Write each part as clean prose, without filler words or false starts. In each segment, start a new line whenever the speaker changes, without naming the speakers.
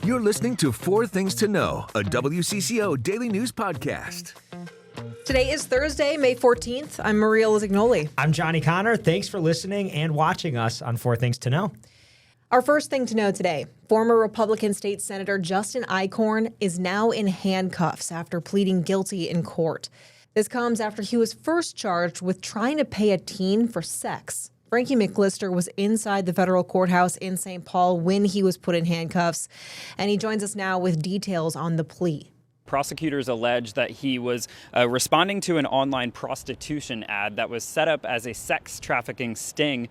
You're listening to Four Things to Know, a WCCO daily news podcast.
Today is Thursday, May 14th. I'm Maria Lisignoli.
I'm Johnny Kahner. Thanks for listening and watching us on Four Things to Know.
Our first thing to know today, former Republican State Senator Justin Eichorn is now in handcuffs after pleading guilty in court. This comes after he was first charged with trying to pay a teen for sex. Frankie McLister was inside the federal courthouse in St. Paul when he was put in handcuffs, and he joins us now with details on the plea.
Prosecutors allege that he was responding to an online prostitution ad that was set up as a sex trafficking sting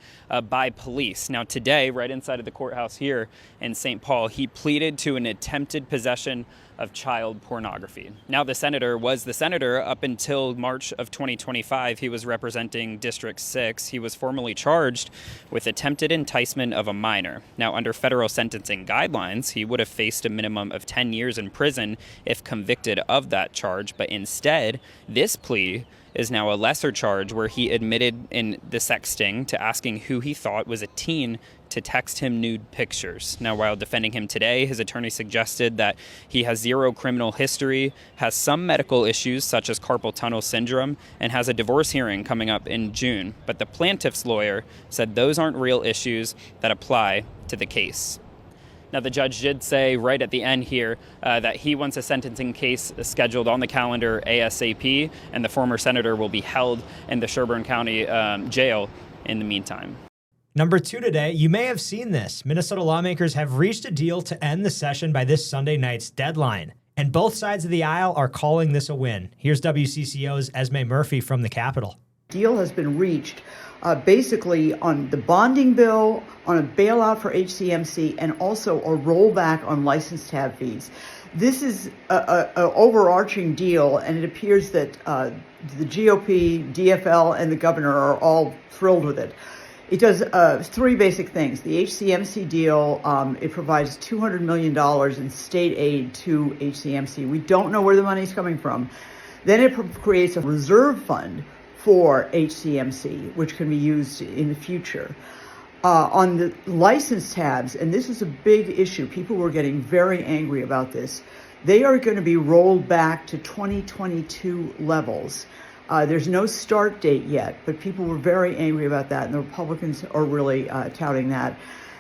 by police. Now today, right inside of the courthouse here in St. Paul, he pleaded to an attempted possession of child pornography. Now the senator was the senator up until March of 2025. He was representing District 6. He was formally charged with attempted enticement of a minor. Now under federal sentencing guidelines, he would have faced a minimum of 10 years in prison if convicted of that charge. But instead, this plea is now a lesser charge where he admitted in the sexting to asking who he thought was a teen to text him nude pictures. Now, while defending him today, his attorney suggested that he has zero criminal history, has some medical issues such as carpal tunnel syndrome, and has a divorce hearing coming up in June. But the plaintiff's lawyer said those aren't real issues that apply to the case. Now, the judge did say right at the end here that he wants a sentencing case scheduled on the calendar ASAP, and the former senator will be held in the Sherburne County jail in the meantime.
Number two today, you may have seen this. Minnesota lawmakers have reached a deal to end the session by this Sunday night's deadline. And both sides of the aisle are calling this a win. Here's WCCO's Esme Murphy from the Capitol.
Deal has been reached basically on the bonding bill, on a bailout for HCMC, and also a rollback on license tab fees. This is an overarching deal, and it appears that the GOP, DFL, and the governor are all thrilled with it. It does three basic things. The HCMC deal, it provides $200 million in state aid to HCMC. We don't know where the money's coming from. Then it creates a reserve fund for HCMC, which can be used in the future. On the license tabs, and this is a big issue, people were getting very angry about this. They are going to be rolled back to 2022 levels. There's no start date yet, but people were very angry about that, and the Republicans are really touting that.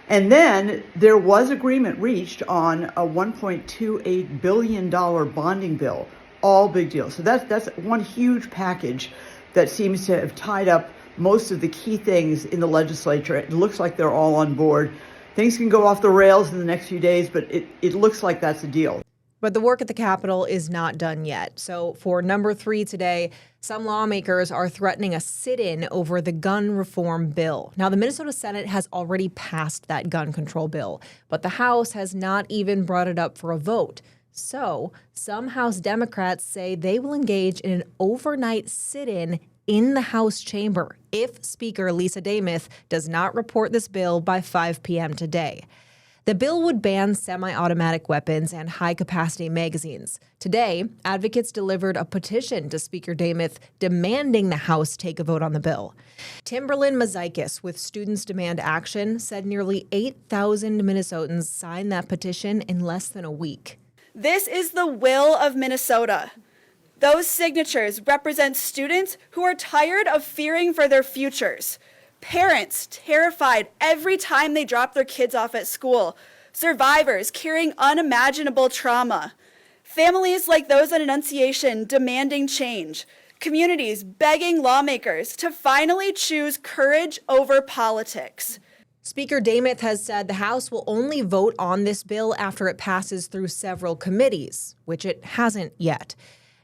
And then there was agreement reached on a $1.28 billion bonding bill, all big deals. So that's one huge package that seems to have tied up most of the key things in the legislature. It looks like they're all on board. Things can go off the rails in the next few days, but it looks like that's a deal.
But the work at the Capitol is not done yet. So for number three today, some lawmakers are threatening a sit-in over the gun reform bill. Now, the Minnesota Senate has already passed that gun control bill, but the House has not even brought it up for a vote. So some House Democrats say they will engage in an overnight sit-in in the House chamber if Speaker Lisa Damith does not report this bill by 5 p.m. today. The bill would ban semi-automatic weapons and high-capacity magazines. Today, advocates delivered a petition to Speaker Damith demanding the House take a vote on the bill. Timberlyn Mozaikis with Students Demand Action said nearly 8,000 Minnesotans signed that petition in less than a week.
This is the will of Minnesota. Those signatures represent students who are tired of fearing for their futures. Parents terrified every time they drop their kids off at school. Survivors carrying unimaginable trauma. Families like those on Annunciation demanding change. Communities begging lawmakers to finally choose courage over politics.
Speaker Damith has said the House will only vote on this bill after it passes through several committees, which it hasn't yet.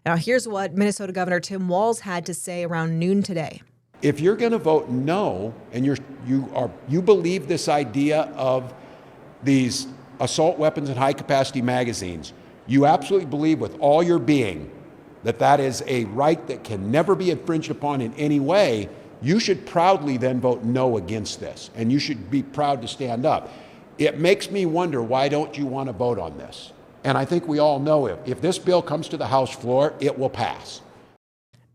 Now, here's what Minnesota Governor Tim Walz had to say around noon today.
If you're going to vote no, and you believe this idea of these assault weapons and high-capacity magazines, you absolutely believe with all your being that that is a right that can never be infringed upon in any way, you should proudly then vote no against this, and you should be proud to stand up. It makes me wonder, why don't you want to vote on this? And I think we all know if this bill comes to the House floor, it will pass.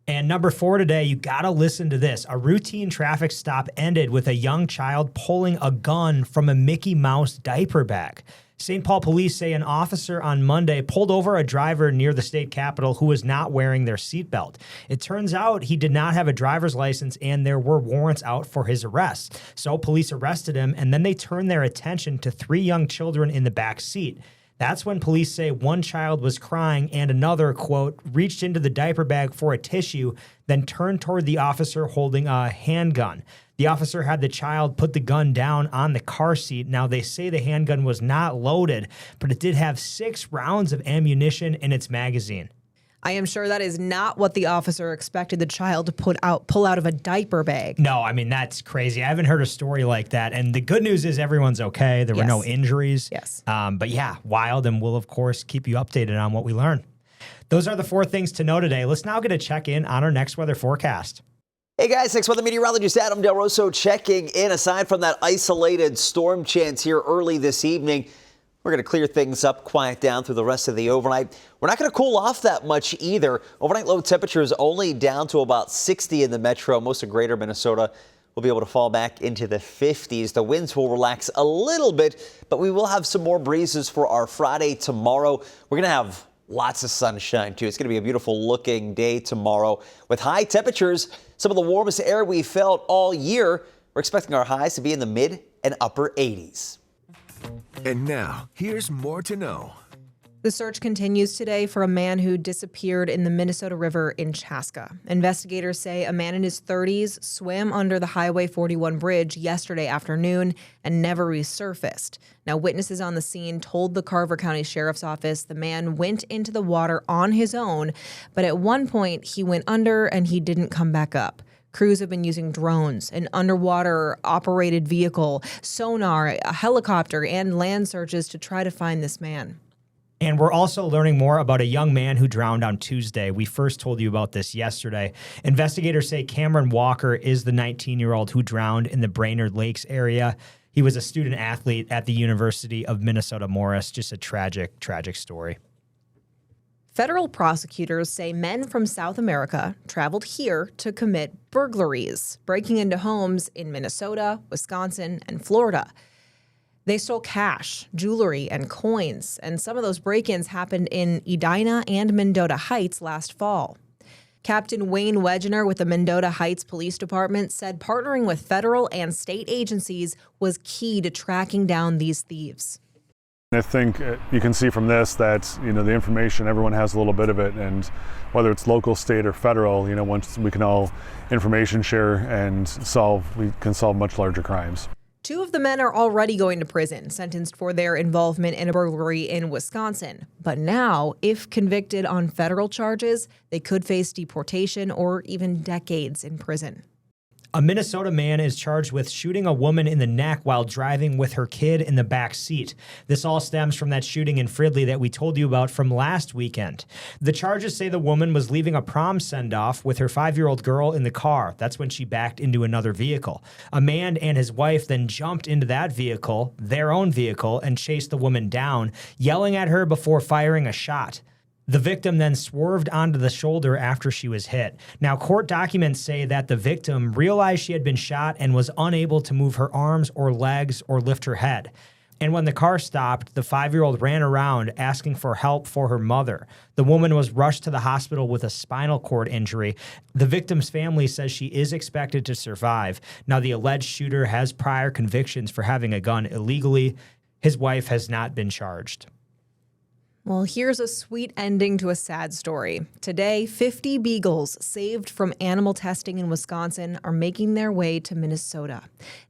And number 4 today, you got to listen to this. A routine traffic stop ended with a young child pulling a gun from a Mickey Mouse diaper bag. St. Paul police say an officer on Monday pulled over a driver near the state capitol who was not wearing their seatbelt. It turns out he did not have a driver's license and there were warrants out for his arrest. So police arrested him, and then they turned their attention to 3 young children in the back seat. That's when police say one child was crying and another, quote, reached into the diaper bag for a tissue, then turned toward the officer holding a handgun. The officer had the child put the gun down on the car seat. Now, they say the handgun was not loaded, but it did have 6 rounds of ammunition in its magazine.
I am sure that is not what the officer expected the child to pull out of a diaper bag.
No, I mean, that's crazy. I haven't heard a story like that. And the good news is everyone's okay. There were no injuries.
Yes.
But yeah, wild. And we'll, of course, keep you updated on what we learn. Those are the 4 things to know today. Let's now get a check in on our next weather forecast.
Hey guys, next weather meteorologist Adam Del Rosso checking in. Aside from that isolated storm chance here early this evening, we're going to clear things up, quiet down through the rest of the overnight. We're not going to cool off that much either. Overnight low temperatures only down to about 60 in the metro. Most of greater Minnesota will be able to fall back into the 50s. The winds will relax a little bit, but we will have some more breezes for our Friday tomorrow. We're going to have lots of sunshine, too. It's going to be a beautiful looking day tomorrow with high temperatures. Some of the warmest air we felt all year. We're expecting our highs to be in the mid and upper 80s.
And now, here's more to know.
The search continues today for a man who disappeared in the Minnesota River in Chaska. Investigators say a man in his 30s swam under the Highway 41 bridge yesterday afternoon and never resurfaced. Now, witnesses on the scene told the Carver County Sheriff's Office the man went into the water on his own, but at one point he went under and he didn't come back up. Crews have been using drones, an underwater-operated vehicle, sonar, a helicopter, and land searches to try to find this man.
And we're also learning more about a young man who drowned on Tuesday. We first told you about this yesterday. Investigators say Cameron Walker is the 19-year-old who drowned in the Brainerd Lakes area. He was a student athlete at the University of Minnesota Morris. Just a tragic, tragic story.
Federal prosecutors say men from South America traveled here to commit burglaries, breaking into homes in Minnesota, Wisconsin, and Florida. They stole cash, jewelry, and coins, and some of those break-ins happened in Edina and Mendota Heights last fall. Captain Wayne Wegener with the Mendota Heights Police Department said partnering with federal and state agencies was key to tracking down these thieves.
I think you can see from this that, the information, everyone has a little bit of it, and whether it's local, state, or federal, once we can all information share and we can solve much larger crimes.
2 of the men are already going to prison, sentenced for their involvement in a burglary in Wisconsin. But now, if convicted on federal charges, they could face deportation or even decades in prison.
A Minnesota man is charged with shooting a woman in the neck while driving with her kid in the back seat. This all stems from that shooting in Fridley that we told you about from last weekend. The charges say the woman was leaving a prom send-off with her 5-year-old girl in the car. That's when she backed into another vehicle. A man and his wife then jumped into that vehicle, their own vehicle, and chased the woman down, yelling at her before firing a shot. The victim then swerved onto the shoulder after she was hit. Now, court documents say that the victim realized she had been shot and was unable to move her arms or legs or lift her head. And when the car stopped, the 5-year-old ran around asking for help for her mother. The woman was rushed to the hospital with a spinal cord injury. The victim's family says she is expected to survive. Now, the alleged shooter has prior convictions for having a gun illegally. His wife has not been charged.
Well, here's a sweet ending to a sad story. Today, 50 beagles saved from animal testing in Wisconsin are making their way to Minnesota.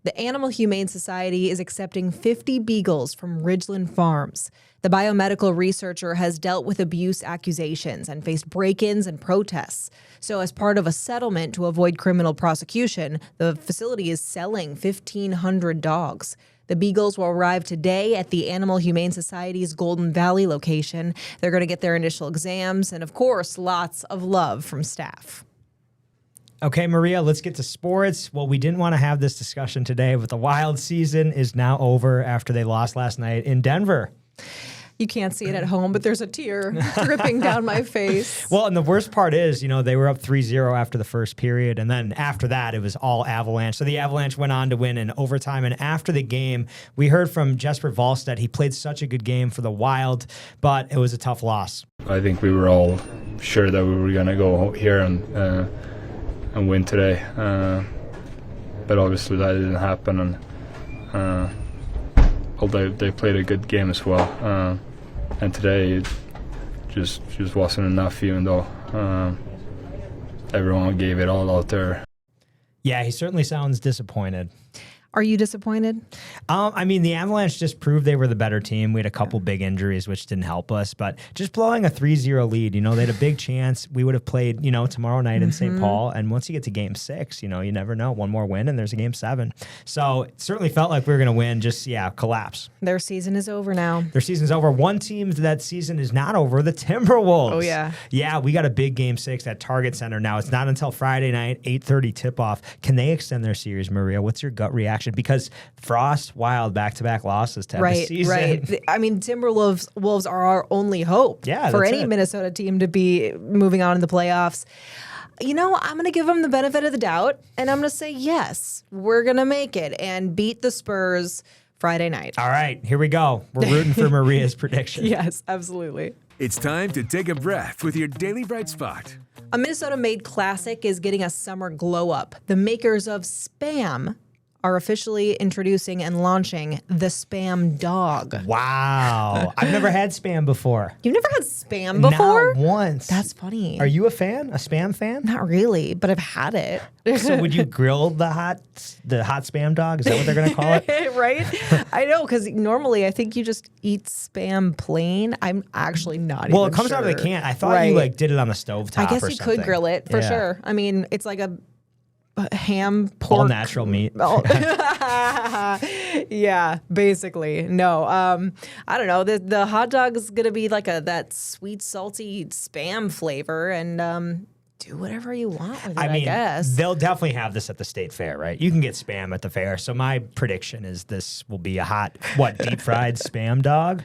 The Animal Humane Society is accepting 50 beagles from Ridgeland Farms. The biomedical researcher has dealt with abuse accusations and faced break-ins and protests. So as part of a settlement to avoid criminal prosecution, the facility is selling 1,500 dogs. The beagles will arrive today at the Animal Humane Society's Golden Valley location. They're going to get their initial exams and, of course, lots of love from staff.
Okay, Maria, let's get to sports. Well, we didn't want to have this discussion today, but the Wild season is now over after they lost last night in Denver.
You can't see it at home, but there's a tear dripping down my face.
Well, and the worst part is, they were up 3-0 after the first period, and then after that, it was all Avalanche. So the Avalanche went on to win in overtime, and after the game, we heard from Jesper Wallstedt. He played such a good game for the Wild, but it was a tough loss.
I think we were all sure that we were going to go here and win today, but obviously that didn't happen, and although they played a good game as well, and today it just wasn't enough, even though everyone gave it all out there.
Yeah, he certainly sounds disappointed.
Are you disappointed?
The Avalanche just proved they were the better team. We had a couple big injuries, which didn't help us. But just blowing a 3-0 lead, they had a big chance. We would have played, tomorrow night in St. Paul. And once you get to Game 6, you never know. One more win, and there's a Game 7. So it certainly felt like we were going to win. Just, collapse.
Their season is over now.
Their season's over. One team that season is not over, the Timberwolves.
Oh, yeah.
Yeah, we got a big Game 6 at Target Center now. It's not until Friday night, 8:30 tip-off. Can they extend their series, Maria? What's your gut reaction? Because Frost, Wild, back-to-back losses to end the season.
Right. Timberwolves are our only hope for any Minnesota team to be moving on in the playoffs. I'm going to give them the benefit of the doubt, and I'm going to say, yes, we're going to make it and beat the Spurs Friday night.
All right, here we go. We're rooting for Maria's prediction.
Yes, absolutely.
It's time to take a breath with your Daily Bright Spot.
A Minnesota-made classic is getting a summer glow-up. The makers of Spam are officially introducing and launching the Spam Dog.
Wow. I've never had Spam before.
You've never had Spam before?
Not once.
That's funny.
Are you a fan? A Spam fan?
Not really, but I've had it.
So would you grill the hot Spam Dog? Is that what they're going to call it?
Right? I know, because normally I think you just eat Spam plain. I'm actually not
Well,
even
it comes
sure.
out of the can. I thought you did it on the stovetop.
I guess you could grill it for sure. It's like a ham, pork.
All natural meat.
Yeah, basically. No, I don't know. The hot dog is gonna be like that sweet, salty Spam flavor, and do whatever you want with it. I guess
they'll definitely have this at the state fair, right? You can get Spam at the fair. So my prediction is this will be a hot, deep fried Spam dog.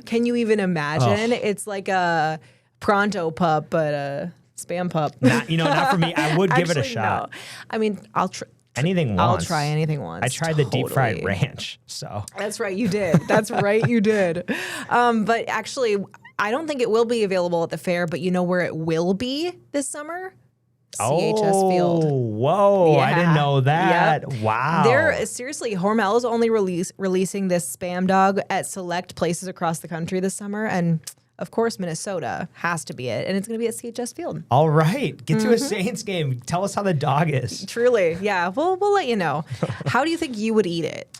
Can you even imagine? It's like a Pronto pup, but a Spam pup.
Not for me. I would give it a shot.
No. I'll try.
Anything once.
I'll try anything once.
I tried the deep fried ranch. So
that's right, you did. That's right, you did. But actually, I don't think it will be available at the fair. But you know where it will be this summer? CHS Field.
Whoa! Yeah. I didn't know that.
Yep.
Wow.
Hormel is only releasing this Spam Dog at select places across the country this summer, and of course, Minnesota has to be it, and it's going to be at CHS Field.
All right. Get to a Saints game. Tell us how the dog is.
Truly. Yeah, we'll let you know. How do you think you would eat it?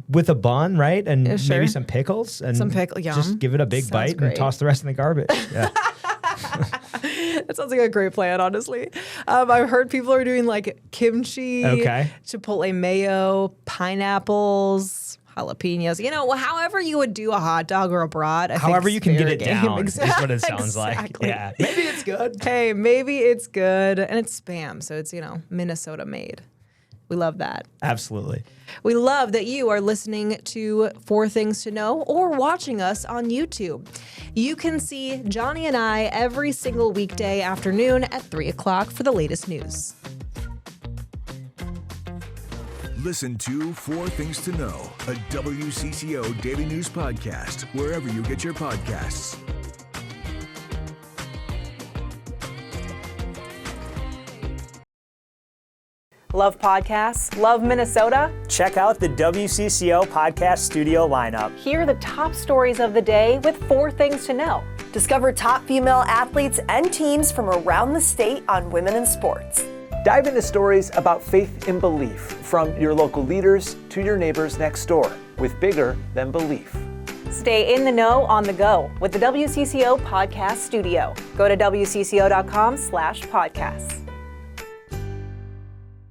With a bun, right? And maybe some pickles. And just give it a big bite and toss the rest in the garbage. Yeah.
That sounds like a great plan, honestly. I've heard people are doing like kimchi, chipotle mayo, pineapples, jalapenos. However you would do a hot dog or a brat.
However you can get it down is what it sounds like. Yeah. Maybe it's good.
Hey, maybe it's good. And it's Spam, so it's, Minnesota made. We love that.
Absolutely.
We love that you are listening to 4 Things to Know or watching us on YouTube. You can see Johnny and I every single weekday afternoon at 3 o'clock for the latest news.
Listen to 4 Things to Know, a WCCO daily news podcast, wherever you get your podcasts.
Love podcasts? Love Minnesota?
Check out the WCCO podcast studio lineup.
Hear the top stories of the day with 4 Things to Know.
Discover top female athletes and teams from around the state on women in sports.
Dive into stories about faith and belief, from your local leaders to your neighbors next door, with Bigger Than Belief.
Stay in the know on the go with the WCCO podcast studio. Go to WCCO.com/podcasts.